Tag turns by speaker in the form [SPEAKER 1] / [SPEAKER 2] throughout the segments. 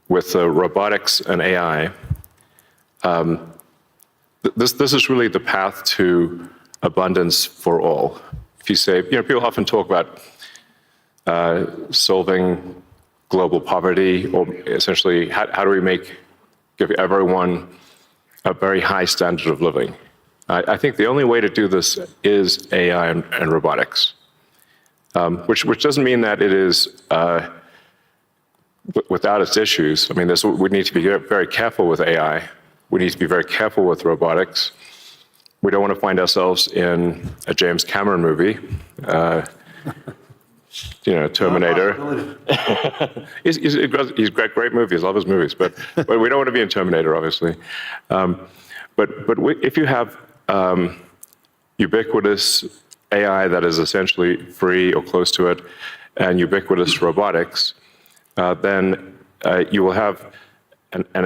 [SPEAKER 1] with robotics and AI, this is really the path to abundance for all. If you say, people often talk about solving global poverty, or essentially, how do we give everyone a very high standard of living? I think the only way to do this is AI and robotics, which doesn't mean that it is without its issues. I mean, we need to be very careful with AI. We need to be very careful with robotics. We don't want to find ourselves in a James Cameron movie, Terminator. He's got great movies, love his movies, but we don't want to be in Terminator, obviously. But if you have ubiquitous AI that is essentially free or close to it, and ubiquitous robotics, then you will have an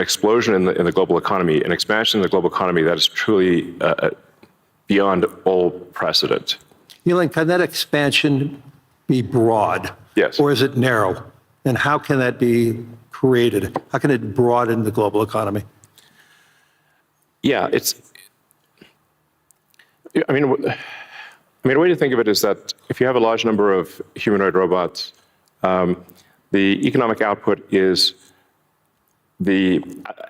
[SPEAKER 1] explosion in the global economy, an expansion in the global economy that is truly beyond all precedent.
[SPEAKER 2] Elon, can that expansion be broad?
[SPEAKER 1] Yes.
[SPEAKER 2] Or is it narrow? And how can that be created? How can it broaden the global economy?
[SPEAKER 1] Yeah, a way to think of it is that if you have a large number of humanoid robots, the economic output is the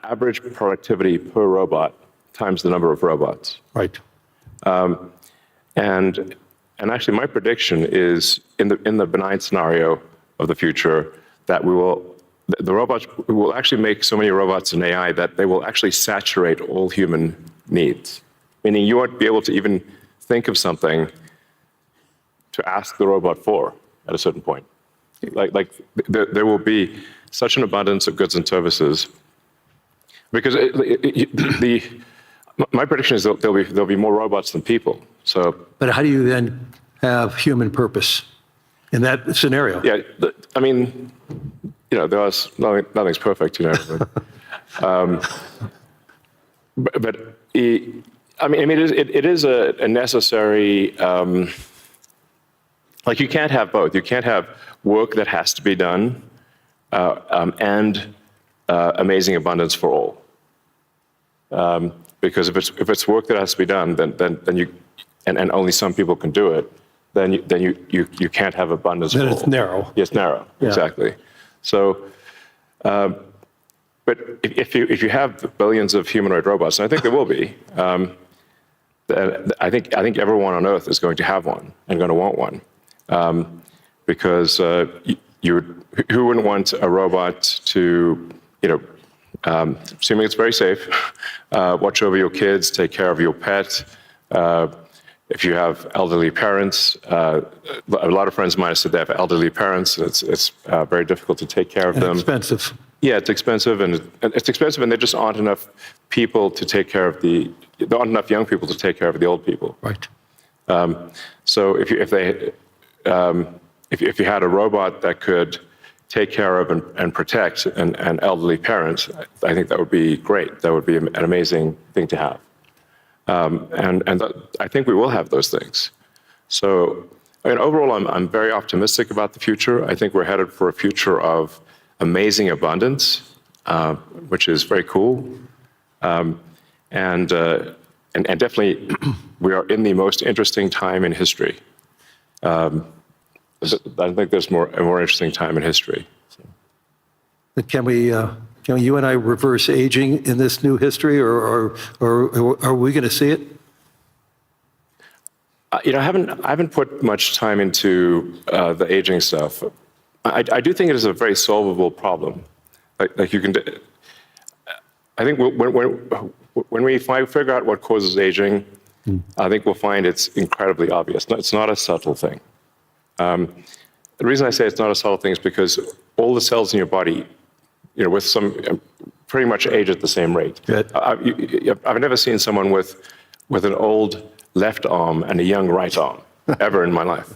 [SPEAKER 1] average productivity per robot times the number of robots.
[SPEAKER 2] Right.
[SPEAKER 1] And actually, my prediction is in the benign scenario of the future that the robots will actually make so many robots in AI that they will actually saturate all human needs. Meaning you won't be able to even think of something to ask the robot for at a certain point. There will be such an abundance of goods and services because my prediction is that there'll be more robots than people.
[SPEAKER 2] But how do you then have human purpose in that scenario?
[SPEAKER 1] Yeah, nothing's perfect, but it is a necessary. You can't have both. You can't have work that has to be done and amazing abundance for all. Because if it's work that has to be done, then you and only some people can do it, then you can't have abundance.
[SPEAKER 2] Then it's narrow.
[SPEAKER 1] Yes, narrow. Yeah. Exactly. So, but if you have billions of humanoid robots, and I think there will be, I think everyone on Earth is going to have one and going to want one, because who wouldn't want a robot to, assuming it's very safe, watch over your kids, take care of your pet. If you have elderly parents, a lot of friends of mine have said they have elderly parents. It's very difficult to take care of them.
[SPEAKER 2] Expensive.
[SPEAKER 1] Yeah, it's expensive, and there just aren't enough people to take care of there aren't enough young people to take care of the old people.
[SPEAKER 2] Right.
[SPEAKER 1] So if you had a robot that could take care of and protect an elderly parent, I think that would be great. That would be an amazing thing to have. I think we will have those things. So, overall, I'm very optimistic about the future. I think we're headed for a future of amazing abundance, which is very cool. And definitely, we are in the most interesting time in history. I think there's a more interesting time in history.
[SPEAKER 2] So. Can you and I reverse aging in this new history, or are we going to see it?
[SPEAKER 1] I haven't put much time into the aging stuff. I do think it is a very solvable problem. Like you can. I think when we figure out what causes aging, I think we'll find it's incredibly obvious. It's not a subtle thing. The reason I say it's not a subtle thing is because all the cells in your body, with some pretty much age at the same rate. I've never seen someone with an old left arm and a young right arm ever in my life.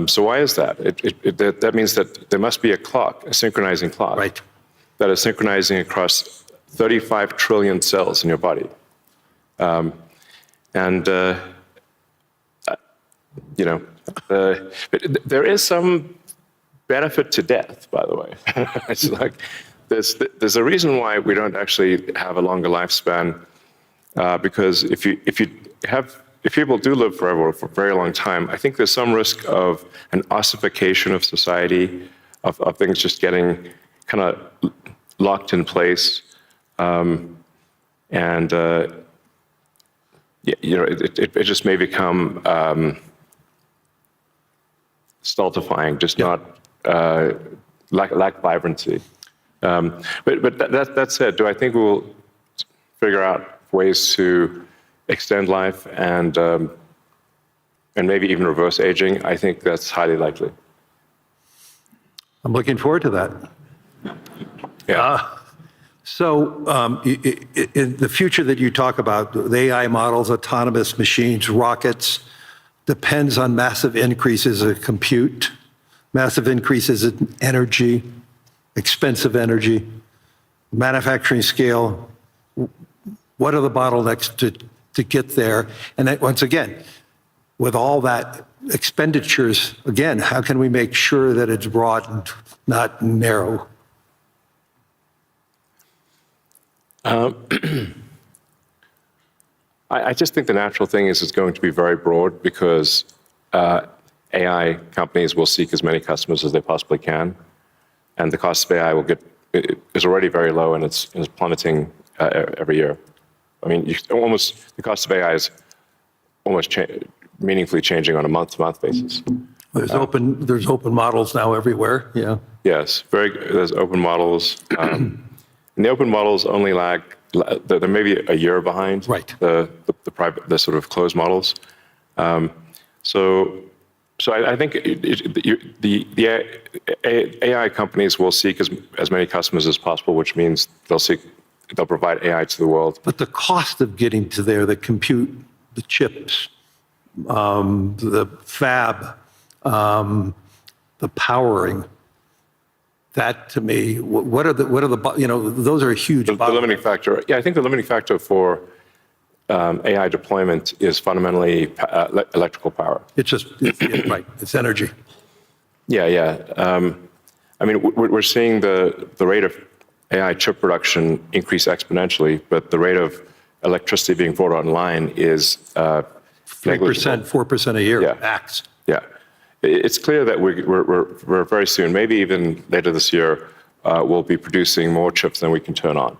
[SPEAKER 1] So why is that? That means that there must be a clock, a synchronizing clock,
[SPEAKER 2] right,
[SPEAKER 1] that is synchronizing across 35 trillion cells in your body. There is some benefit to death, by the way. It's like, there's a reason why we don't actually have a longer lifespan, because if people do live forever for a very long time, I think there's some risk of an ossification of society, of things just getting kind of locked in place, and it just may become stultifying, just not lack vibrancy. But that said, do I think we'll figure out ways to extend life and maybe even reverse aging? I think that's highly likely.
[SPEAKER 2] I'm looking forward to that.
[SPEAKER 1] Yeah.
[SPEAKER 2] So in the future that you talk about, the AI models, autonomous machines, rockets, depends on massive increases in compute, massive increases in energy, expensive energy, manufacturing scale. What are the bottlenecks to get there? And then, once again, with all that expenditures, again, how can we make sure that it's broad and not narrow?
[SPEAKER 1] I just think the natural thing is it's going to be very broad, because AI companies will seek as many customers as they possibly can, and the cost of AI is already very low, and it's plummeting every year. I mean, the cost of AI is almost meaningfully changing on a month-to-month basis.
[SPEAKER 2] There's open models now everywhere. Yeah.
[SPEAKER 1] Yes, there's open models. And the open models only lag, they're maybe a year behind the sort of closed models. So I think the AI companies will seek as many customers as possible, which means they'll provide AI to the world.
[SPEAKER 2] But the cost of getting to there, the compute, the chips, the fab, the powering, that to me, what are the those are a huge
[SPEAKER 1] The limiting factor. Yeah, I think the limiting factor for AI deployment is fundamentally electrical power.
[SPEAKER 2] It's right. It's energy.
[SPEAKER 1] Yeah. I mean, we're seeing the rate of AI chip production increase exponentially, but the rate of electricity being brought online is
[SPEAKER 2] 3%, 4% a year.
[SPEAKER 1] Yeah.
[SPEAKER 2] Max.
[SPEAKER 1] Yeah. It's clear that we're very soon, maybe even later this year, we'll be producing more chips than we can turn on.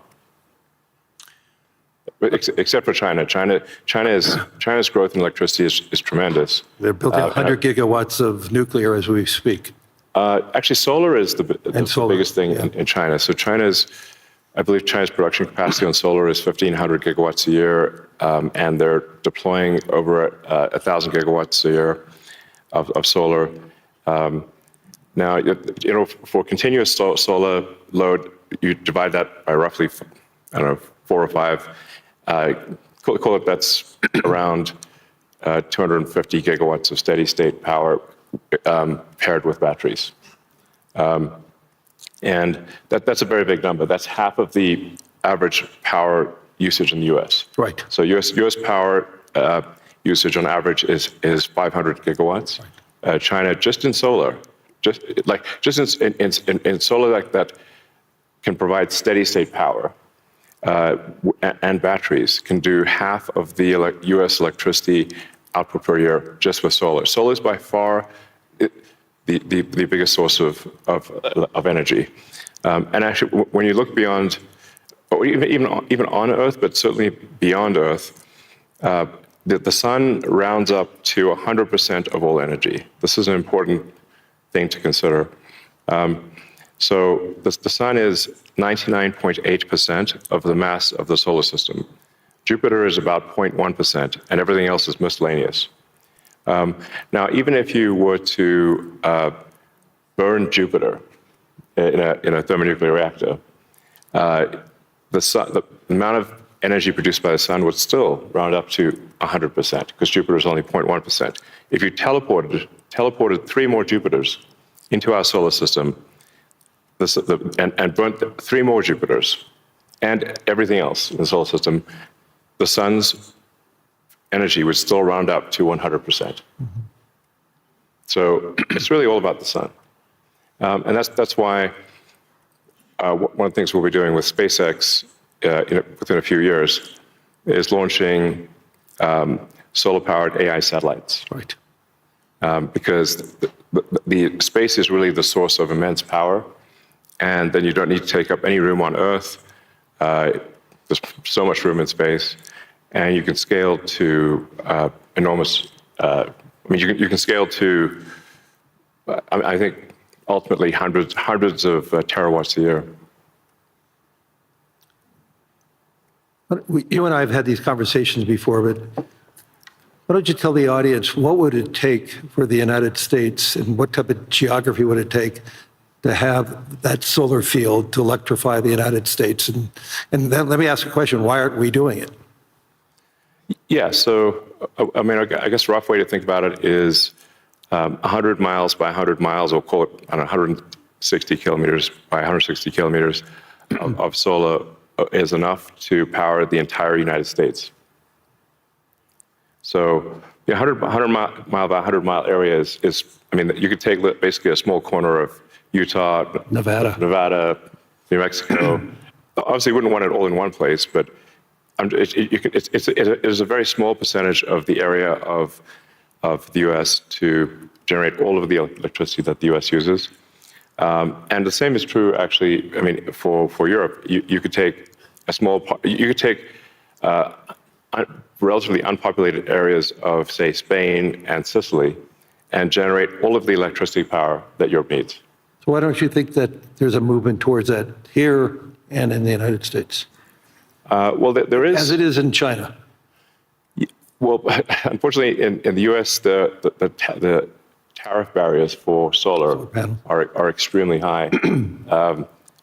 [SPEAKER 1] Except for China. China's growth in electricity is tremendous.
[SPEAKER 2] They're building 100 gigawatts of nuclear as we speak.
[SPEAKER 1] Actually, solar is the biggest thing in China. So I believe China's production capacity on solar is 1,500 gigawatts a year, and they're deploying over 1,000 gigawatts a year of solar. Now, for continuous solar load, you divide that by roughly, 4 or 5. Call it that's around 250 gigawatts of steady state power paired with batteries. And that's a very big number. That's half of the average power usage in the US.
[SPEAKER 2] Right.
[SPEAKER 1] So US power usage on average is 500 gigawatts. Right. China, just in solar, in solar that can provide steady state power, and batteries can do half of the US electricity output per year just with solar. Solar is by far the biggest source of energy. And actually, when you look beyond, or even on Earth, but certainly beyond Earth, the sun rounds up to 100% of all energy. This is an important thing to consider. So the sun is 99.8% of the mass of the solar system. Jupiter is about 0.1%, and everything else is miscellaneous. Now, even if you were to burn Jupiter in a thermonuclear reactor, the amount of energy produced by the sun would still round up to 100%, because Jupiter is only 0.1%. If you teleported 3 more Jupiters into our solar system, and burnt 3 more Jupiters and everything else in the solar system, the sun's energy would still round up to 100%. Mm-hmm. So it's really all about the sun. And that's why one of the things we'll be doing with SpaceX within a few years is launching solar-powered AI satellites.
[SPEAKER 2] Right.
[SPEAKER 1] Because the space is really the source of immense power, and then you don't need to take up any room on Earth. There's so much room in space, and you can scale to enormous. I mean, you can scale to, I think, ultimately hundreds of terawatts a year.
[SPEAKER 2] You and I have had these conversations before, but why don't you tell the audience, what would it take for the United States, and what type of geography would it take to have that solar field to electrify the United States? And then let me ask a question, why aren't we doing it?
[SPEAKER 1] Yeah, so, I mean, I guess a rough way to think about it is 100 miles by 100 miles, or call it, I don't know, 160 kilometers by 160 kilometers of solar is enough to power the entire United States. So the 100 mile by 100 mile area is, I mean, you could take basically a small corner of Utah, Nevada, New Mexico. Obviously, you wouldn't want it all in one place, but it is a very small percentage of the area of the U.S. to generate all of the electricity that the U.S. uses. And the same is true, actually, I mean, for Europe. You could take a small, you could take relatively unpopulated areas of, say, Spain and Sicily, and generate all of the electricity power that Europe needs.
[SPEAKER 2] So why don't you think that there's a movement towards that here and in the United States?
[SPEAKER 1] Well, there is.
[SPEAKER 2] As it is in China.
[SPEAKER 1] Well, unfortunately, in the U.S., the tariff barriers for solar are extremely high,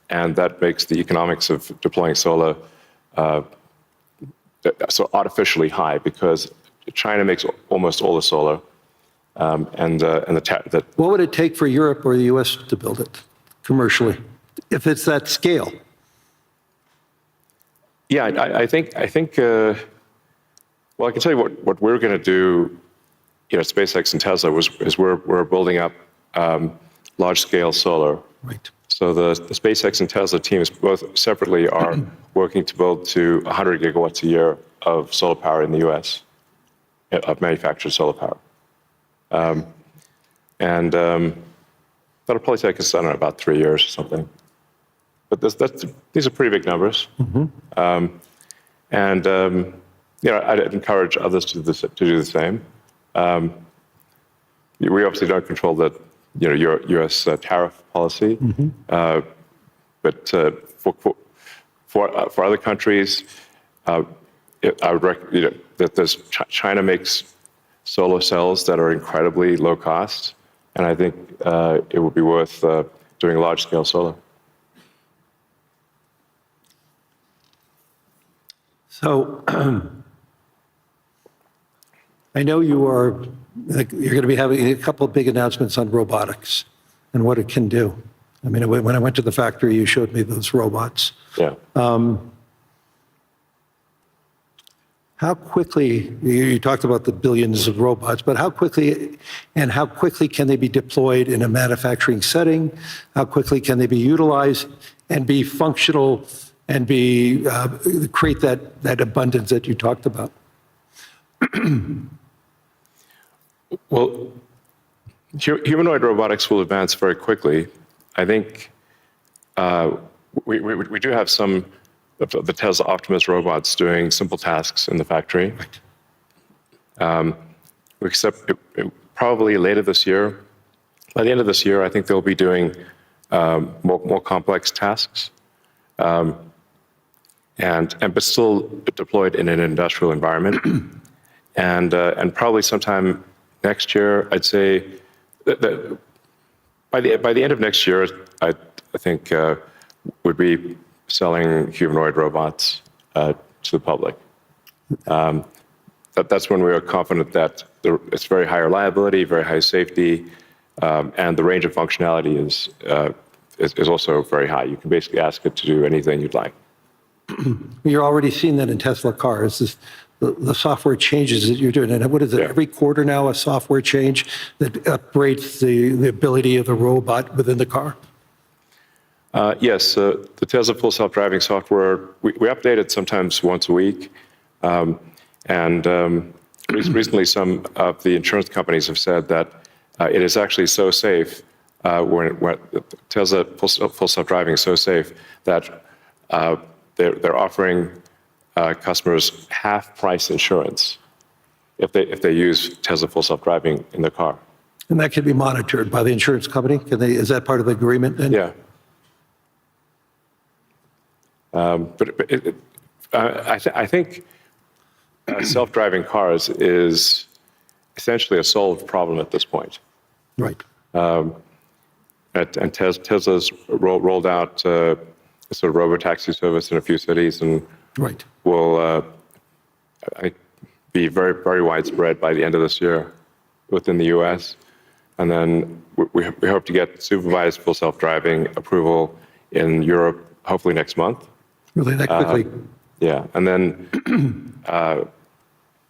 [SPEAKER 1] and that makes the economics of deploying solar so artificially high, because China makes almost all the solar,
[SPEAKER 2] What would it take for Europe or the U.S. to build it commercially, if it's that scale?
[SPEAKER 1] Yeah, I think. Well, I can tell you what we're going to do. You know, SpaceX and Tesla is we're building up large-scale solar.
[SPEAKER 2] Right.
[SPEAKER 1] So the SpaceX and Tesla teams both separately are working to build to 100 gigawatts a year of solar power in the U.S. of manufactured solar power, and that'll probably take us, I don't know, about 3 years or something. But these are pretty big numbers, and you know, I'd encourage others to do the same. We obviously don't control the U.S. Tariff policy, but for other countries, I would recommend that China makes solar cells that are incredibly low cost, and I think it would be worth doing large scale solar.
[SPEAKER 2] So I know you're going to be having a couple of big announcements on robotics and what it can do. I mean, when I went to the factory, you showed me those robots.
[SPEAKER 1] Yeah.
[SPEAKER 2] How quickly, you talked about the billions of robots, but how quickly can they be deployed in a manufacturing setting? How quickly can they be utilized and be functional and create that abundance that you talked about?
[SPEAKER 1] Well, humanoid robotics will advance very quickly. I think we do have some of the Tesla Optimus robots doing simple tasks in the factory. We expect probably later this year. By the end of this year, I think they'll be doing more complex tasks, but still deployed in an industrial environment. And probably sometime next year, I'd say that by the end of next year, I think would be selling humanoid robots to the public. That's when we are confident that it's very high reliability, very high safety, and the range of functionality is also very high. You can basically ask it to do anything you'd like.
[SPEAKER 2] You're already seeing that in Tesla cars. the software changes that you're doing. And what is it,
[SPEAKER 1] Yeah.
[SPEAKER 2] every quarter now, a software change that upgrades the ability of the robot within the car?
[SPEAKER 1] Yes, the Tesla full self-driving software, we update it sometimes once a week. Recently, some of the insurance companies have said that it is actually so safe, when Tesla full self-driving is so safe that they're offering customers half-price insurance if they use Tesla full self-driving in their car.
[SPEAKER 2] And that can be monitored by the insurance company? Is that part of the agreement then?
[SPEAKER 1] Yeah. I think self-driving cars is essentially a solved problem at this point.
[SPEAKER 2] Right.
[SPEAKER 1] And Tesla's rolled out sort of robotaxi service in a few cities, and
[SPEAKER 2] Right.
[SPEAKER 1] will be very, very widespread by the end of this year within the U.S. And then we hope to get supervised full self-driving approval in Europe, hopefully next month.
[SPEAKER 2] Really that quickly?
[SPEAKER 1] Yeah, and then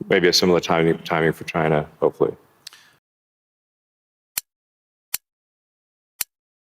[SPEAKER 1] maybe a similar timing for China, hopefully.